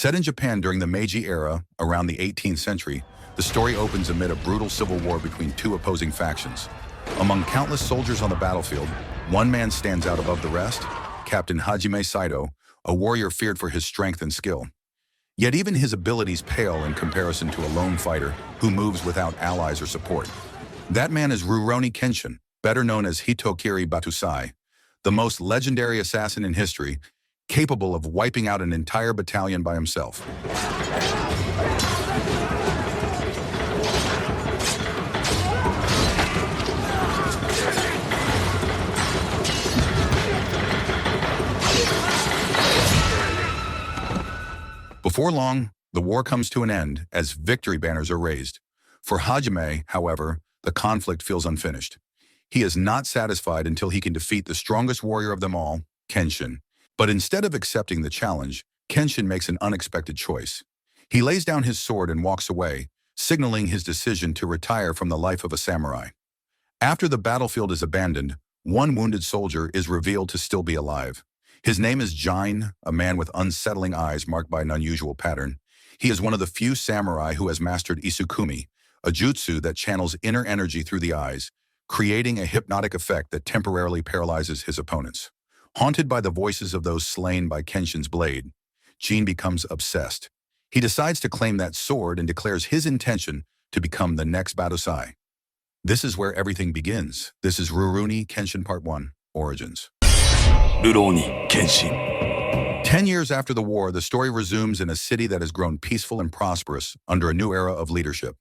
Set in Japan during the Meiji era, around the 18th century, the story opens amid a brutal civil war between two opposing factions. Among countless soldiers on the battlefield, one man stands out above the rest, Captain Hajime Saito, a warrior feared for his strength and skill. Yet even his abilities pale in comparison to a lone fighter who moves without allies or support. That man is Rurouni Kenshin, better known as Hitokiri Batusai, the most legendary assassin in history, capable of wiping out an entire battalion by himself. Before long, the war comes to an end as victory banners are raised. For Hajime, however, the conflict feels unfinished. He is not satisfied until he can defeat the strongest warrior of them all, Kenshin. But instead of accepting the challenge, Kenshin makes an unexpected choice. He lays down his sword and walks away, signaling his decision to retire from the life of a samurai. After the battlefield is abandoned, one wounded soldier is revealed to still be alive. His name is Jin, a man with unsettling eyes marked by an unusual pattern. He is one of the few samurai who has mastered Isukumi, a jutsu that channels inner energy through the eyes, creating a hypnotic effect that temporarily paralyzes his opponents. Haunted by the voices of those slain by Kenshin's blade, Jin becomes obsessed. He decides to claim that sword and declares his intention to become the next Batusai. This is where everything begins. This is Rurouni Kenshin Part 1, Origins. Rurouni Kenshin. 10 years after the war, the story resumes in a city that has grown peaceful and prosperous under a new era of leadership.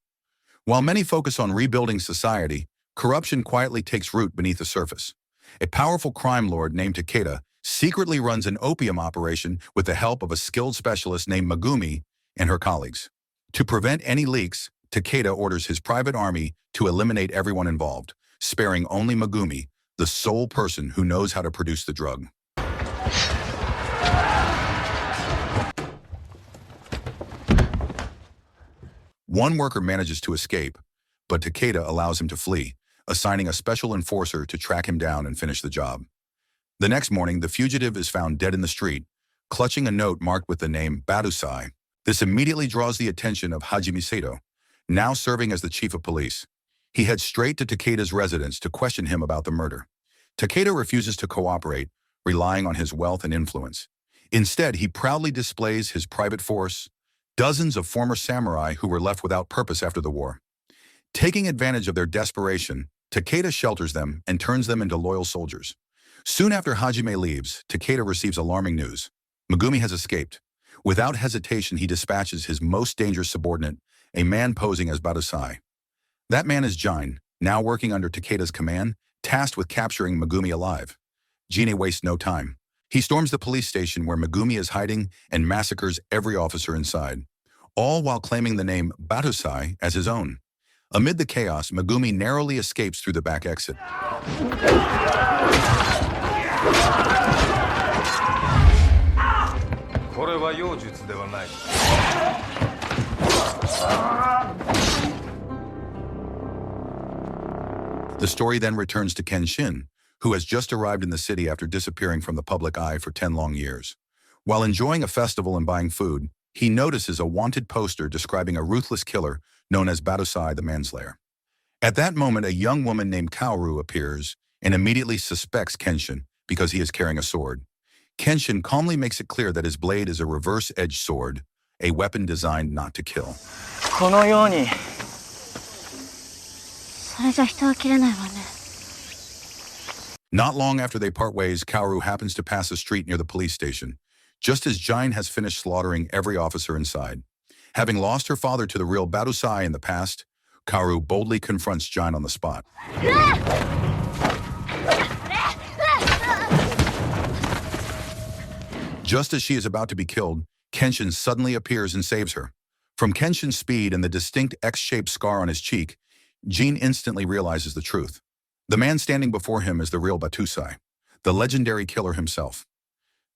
While many focus on rebuilding society, corruption quietly takes root beneath the surface. A powerful crime lord named Takeda secretly runs an opium operation with the help of a skilled specialist named Magumi and her colleagues. To prevent any leaks, Takeda orders his private army to eliminate everyone involved, sparing only Magumi, the sole person who knows how to produce the drug. One worker manages to escape, but Takeda allows him to flee, assigning a special enforcer to track him down and finish the job. The next morning, the fugitive is found dead in the street, clutching a note marked with the name Batusai. This immediately draws the attention of Hajime Saito, now serving as the chief of police. He heads straight to Takeda's residence to question him about the murder. Takeda refuses to cooperate, relying on his wealth and influence. Instead, he proudly displays his private force, dozens of former samurai who were left without purpose after the war. Taking advantage of their desperation, Takeda shelters them and turns them into loyal soldiers. Soon after Hajime leaves, Takeda receives alarming news. Magumi has escaped. Without hesitation, he dispatches his most dangerous subordinate, a man posing as Batusai. That man is Jin, now working under Takeda's command, tasked with capturing Magumi alive. Jin wastes no time. He storms the police station where Magumi is hiding and massacres every officer inside, all while claiming the name Batusai as his own. Amid the chaos, Magumi narrowly escapes through the back exit. The story then returns to Kenshin, who has just arrived in the city after disappearing from the public eye for 10 long years. While enjoying a festival and buying food, he notices a wanted poster describing a ruthless killer known as Batusai the Manslayer. At that moment, a young woman named Kaoru appears and immediately suspects Kenshin because he is carrying a sword. Kenshin calmly makes it clear that his blade is a reverse-edged sword, a weapon designed not to kill. Not long after they part ways, Kaoru happens to pass a street near the police station, just as Jin has finished slaughtering every officer inside. Having lost her father to the real Batusai in the past, Kaoru boldly confronts Jin on the spot. Just as she is about to be killed, Kenshin suddenly appears and saves her. From Kenshin's speed and the distinct X-shaped scar on his cheek, Jin instantly realizes the truth. The man standing before him is the real Batusai, the legendary killer himself.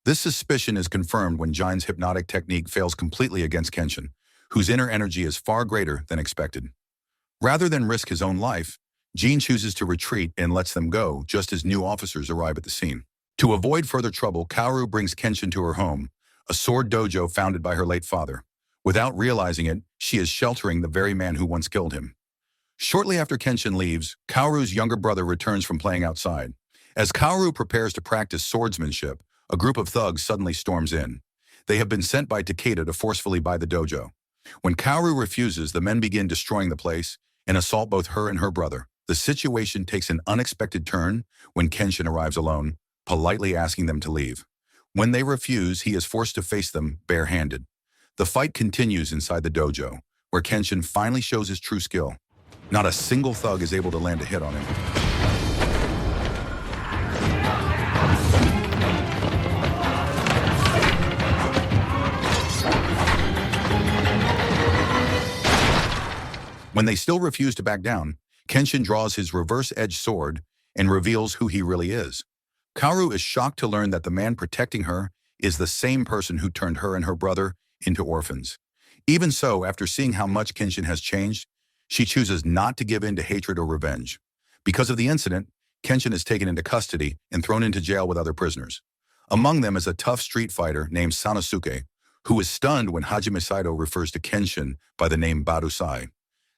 This suspicion is confirmed when Jin's hypnotic technique fails completely against Kenshin, whose inner energy is far greater than expected. Rather than risk his own life, Jin chooses to retreat and lets them go just as new officers arrive at the scene. To avoid further trouble, Kaoru brings Kenshin to her home, a sword dojo founded by her late father. Without realizing it, she is sheltering the very man who once killed him. Shortly after Kenshin leaves, Kaoru's younger brother returns from playing outside. As Kaoru prepares to practice swordsmanship, a group of thugs suddenly storms in. They have been sent by Takeda to forcefully buy the dojo. When Kaoru refuses, the men begin destroying the place and assault both her and her brother. The situation takes an unexpected turn when Kenshin arrives alone, politely asking them to leave. When they refuse, he is forced to face them barehanded. The fight continues inside the dojo, where Kenshin finally shows his true skill. Not a single thug is able to land a hit on him. When they still refuse to back down, Kenshin draws his reverse-edged sword and reveals who he really is. Kaoru is shocked to learn that the man protecting her is the same person who turned her and her brother into orphans. Even so, after seeing how much Kenshin has changed, she chooses not to give in to hatred or revenge. Because of the incident, Kenshin is taken into custody and thrown into jail with other prisoners. Among them is a tough street fighter named Sanosuke, who is stunned when Hajime Saito refers to Kenshin by the name Badusai.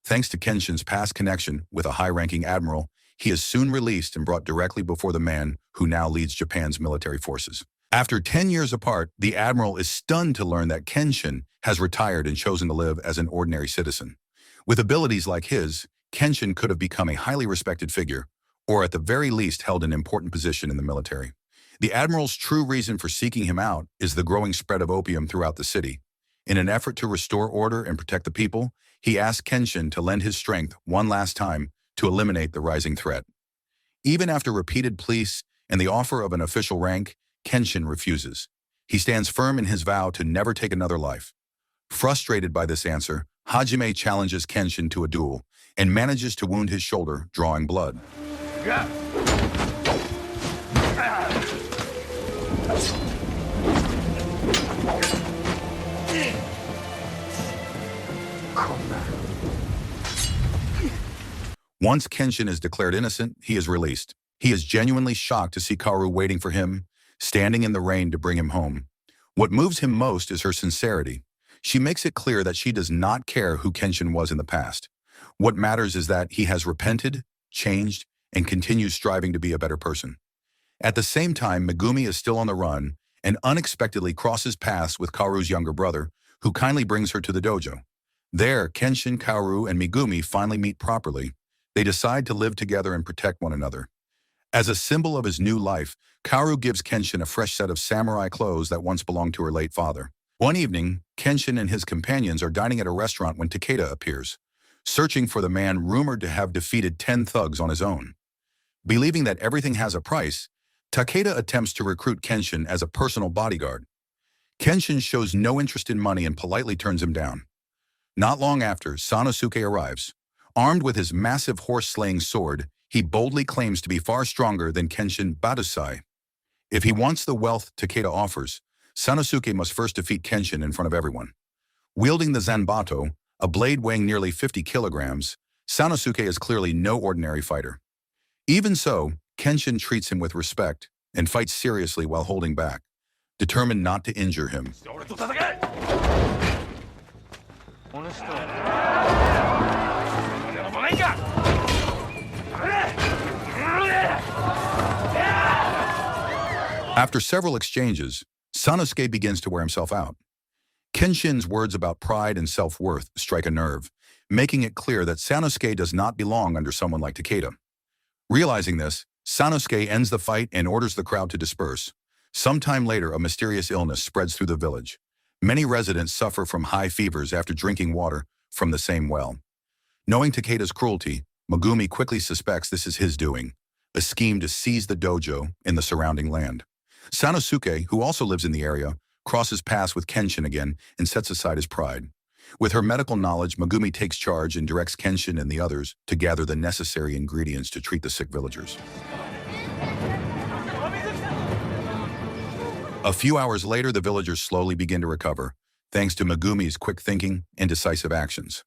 Thanks to Kenshin's past connection with a high-ranking admiral, he is soon released and brought directly before the man who now leads Japan's military forces. After 10 years apart, the admiral is stunned to learn that Kenshin has retired and chosen to live as an ordinary citizen. With abilities like his, Kenshin could have become a highly respected figure, or at the very least held an important position in the military. The admiral's true reason for seeking him out is the growing spread of opium throughout the city. In an effort to restore order and protect the people, he asked Kenshin to lend his strength one last time to eliminate the rising threat. Even after repeated pleas and the offer of an official rank, Kenshin refuses. He stands firm in his vow to never take another life. Frustrated by this answer, Hajime challenges Kenshin to a duel and manages to wound his shoulder, drawing blood. Once Kenshin is declared innocent, he is released. He is genuinely shocked to see Kaoru waiting for him, standing in the rain to bring him home. What moves him most is her sincerity. She makes it clear that she does not care who Kenshin was in the past. What matters is that he has repented, changed, and continues striving to be a better person. At the same time, Magumi is still on the run and unexpectedly crosses paths with Kaoru's younger brother, who kindly brings her to the dojo. There, Kenshin, Kaoru, and Megumi finally meet properly. They decide to live together and protect one another. As a symbol of his new life, Kaoru gives Kenshin a fresh set of samurai clothes that once belonged to her late father. One evening, Kenshin and his companions are dining at a restaurant when Takeda appears, searching for the man rumored to have defeated 10 thugs on his own. Believing that everything has a price, Takeda attempts to recruit Kenshin as a personal bodyguard. Kenshin shows no interest in money and politely turns him down. Not long after, Sanosuke arrives. Armed with his massive horse-slaying sword, he boldly claims to be far stronger than Kenshin Badusai. If he wants the wealth Takeda offers, Sanosuke must first defeat Kenshin in front of everyone. Wielding the Zanbato, a blade weighing nearly 50 kilograms, Sanosuke is clearly no ordinary fighter. Even so, Kenshin treats him with respect and fights seriously while holding back, determined not to injure him. After several exchanges, Sanosuke begins to wear himself out. Kenshin's words about pride and self-worth strike a nerve, making it clear that Sanosuke does not belong under someone like Takeda. Realizing this, Sanosuke ends the fight and orders the crowd to disperse. Sometime later, a mysterious illness spreads through the village. Many residents suffer from high fevers after drinking water from the same well. Knowing Takeda's cruelty, Magumi quickly suspects this is his doing, a scheme to seize the dojo in the surrounding land. Sanosuke, who also lives in the area, crosses paths with Kenshin again and sets aside his pride. With her medical knowledge, Magumi takes charge and directs Kenshin and the others to gather the necessary ingredients to treat the sick villagers. A few hours later, the villagers slowly begin to recover, thanks to Megumi's quick thinking and decisive actions.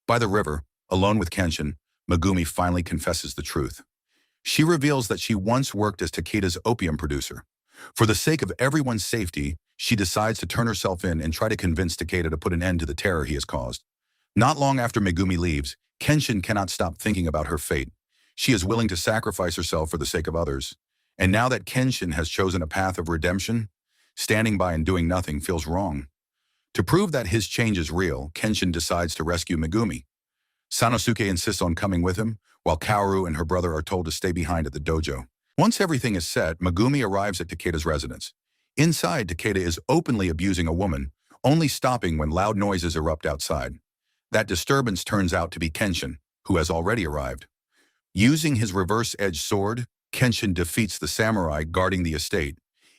By the river, alone with Kenshin, Magumi finally confesses the truth. She reveals that she once worked as Takeda's opium producer. For the sake of everyone's safety, she decides to turn herself in and try to convince Takeda to put an end to the terror he has caused. Not long after Megumi leaves, Kenshin cannot stop thinking about her fate. She is willing to sacrifice herself for the sake of others. And now that Kenshin has chosen a path of redemption, standing by and doing nothing feels wrong. To prove that his change is real, Kenshin decides to rescue Megumi. Sanosuke insists on coming with him, while Kaoru and her brother are told to stay behind at the dojo. Once everything is set, Megumi arrives at Takeda's residence. Inside, Takeda is openly abusing a woman, only stopping when loud noises erupt outside. That disturbance turns out to be Kenshin, who has already arrived. Using his reverse-edged sword, Kenshin defeats the samurai guarding the estate,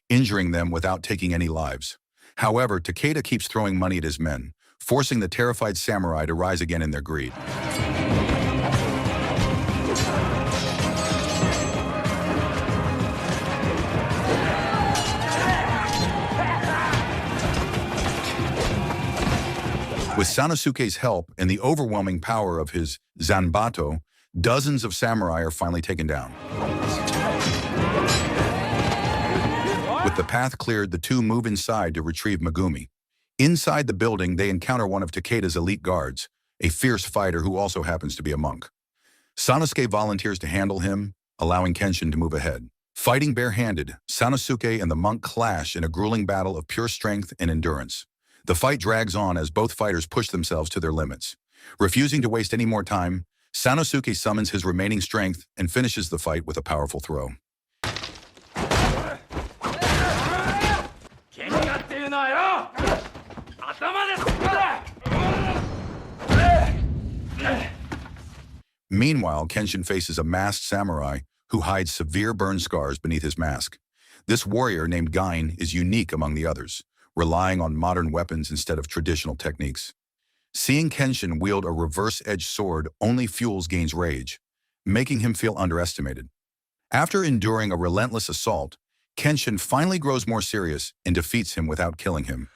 injuring them without taking any lives. However, Takeda keeps throwing money at his men, forcing the terrified samurai to rise again in their greed. With Sanosuke's help and the overwhelming power of his Zanbato, dozens of samurai are finally taken down. With the path cleared, the two move inside to retrieve Megumi. Inside the building, they encounter one of Takeda's elite guards, a fierce fighter who also happens to be a monk. Sanosuke volunteers to handle him, allowing Kenshin to move ahead. Fighting barehanded, Sanosuke and the monk clash in a grueling battle of pure strength and endurance. The fight drags on as both fighters push themselves to their limits. Refusing to waste any more time, Sanosuke summons his remaining strength and finishes the fight with a powerful throw. Meanwhile, Kenshin faces a masked samurai who hides severe burn scars beneath his mask. This warrior, named Gain, is unique among the others, relying on modern weapons instead of traditional techniques. Seeing Kenshin wield a reverse-edged sword only fuels Gain's rage, making him feel underestimated. After enduring a relentless assault, Kenshin finally grows more serious and defeats him without killing him.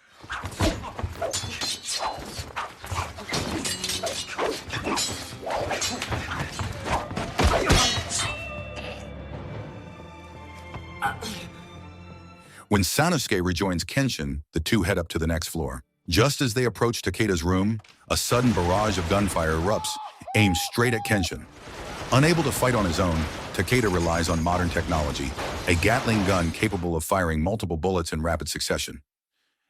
When Sanosuke rejoins Kenshin, the two head up to the next floor. Just as they approach Takeda's room, a sudden barrage of gunfire erupts, aimed straight at Kenshin. Unable to fight on his own, Takeda relies on modern technology, a Gatling gun capable of firing multiple bullets in rapid succession.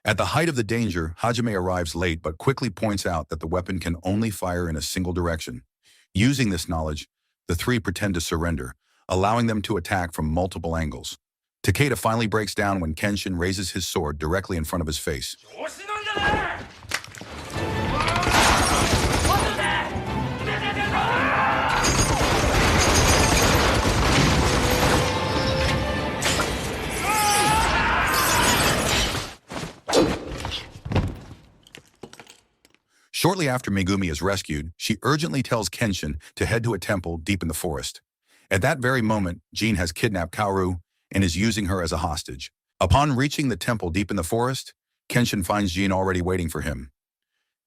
At the height of the danger, Hajime arrives late but quickly points out that the weapon can only fire in a single direction. Using this knowledge, the three pretend to surrender, allowing them to attack from multiple angles. Takeda finally breaks down when Kenshin raises his sword directly in front of his face. Shortly after Megumi is rescued, she urgently tells Kenshin to head to a temple deep in the forest. At that very moment, Jin has kidnapped Kaoru and is using her as a hostage. Upon reaching the temple deep in the forest, Kenshin finds Jin already waiting for him.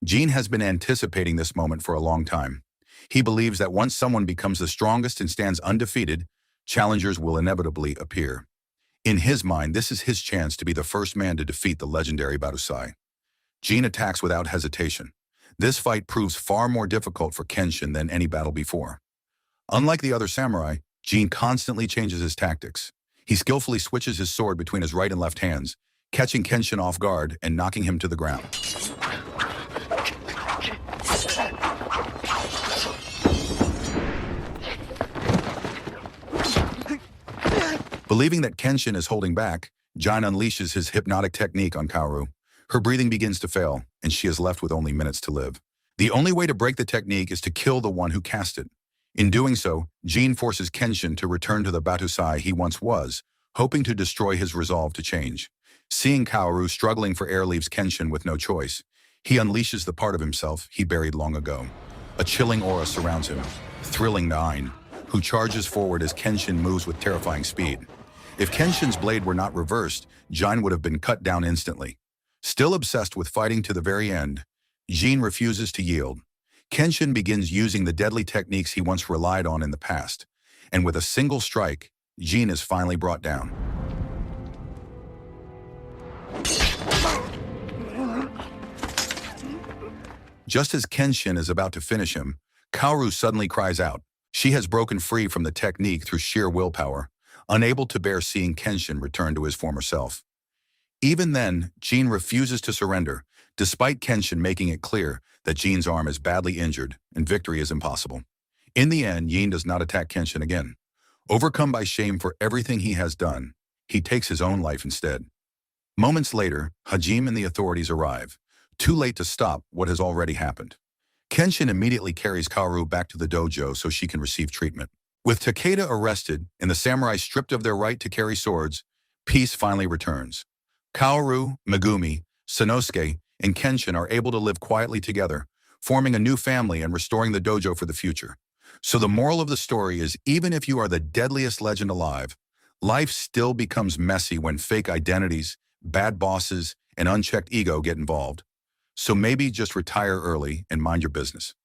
Jin has been anticipating this moment for a long time. He believes that once someone becomes the strongest and stands undefeated, challengers will inevitably appear. In his mind, this is his chance to be the first man to defeat the legendary Batusai. Jin attacks without hesitation. This fight proves far more difficult for Kenshin than any battle before. Unlike the other samurai, Jin constantly changes his tactics. He skillfully switches his sword between his right and left hands, catching Kenshin off guard and knocking him to the ground. Believing that Kenshin is holding back, Jin unleashes his hypnotic technique on Kaoru. Her breathing begins to fail, and she is left with only minutes to live. The only way to break the technique is to kill the one who cast it. In doing so, Jin forces Kenshin to return to the Batusai he once was, hoping to destroy his resolve to change. Seeing Kaoru struggling for air leaves Kenshin with no choice. He unleashes the part of himself he buried long ago. A chilling aura surrounds him, thrilling Nine, who charges forward as Kenshin moves with terrifying speed. If Kenshin's blade were not reversed, Jin would have been cut down instantly. Still obsessed with fighting to the very end, Jin refuses to yield. Kenshin begins using the deadly techniques he once relied on in the past, and with a single strike, Jin is finally brought down. Just as Kenshin is about to finish him, Kaoru suddenly cries out. She has broken free from the technique through sheer willpower, unable to bear seeing Kenshin return to his former self. Even then, Jean refuses to surrender, despite Kenshin making it clear that Jean's arm is badly injured and victory is impossible. In the end, Yin does not attack Kenshin again. Overcome by shame for everything he has done, he takes his own life instead. Moments later, Hajime and the authorities arrive, too late to stop what has already happened. Kenshin immediately carries Kaoru back to the dojo so she can receive treatment. With Takeda arrested and the samurai stripped of their right to carry swords, peace finally returns. Kaoru, Magumi, Sanosuke, and Kenshin are able to live quietly together, forming a new family and restoring the dojo for the future. So the moral of the story is, even if you are the deadliest legend alive, life still becomes messy when fake identities, bad bosses, and unchecked ego get involved. So maybe just retire early and mind your business.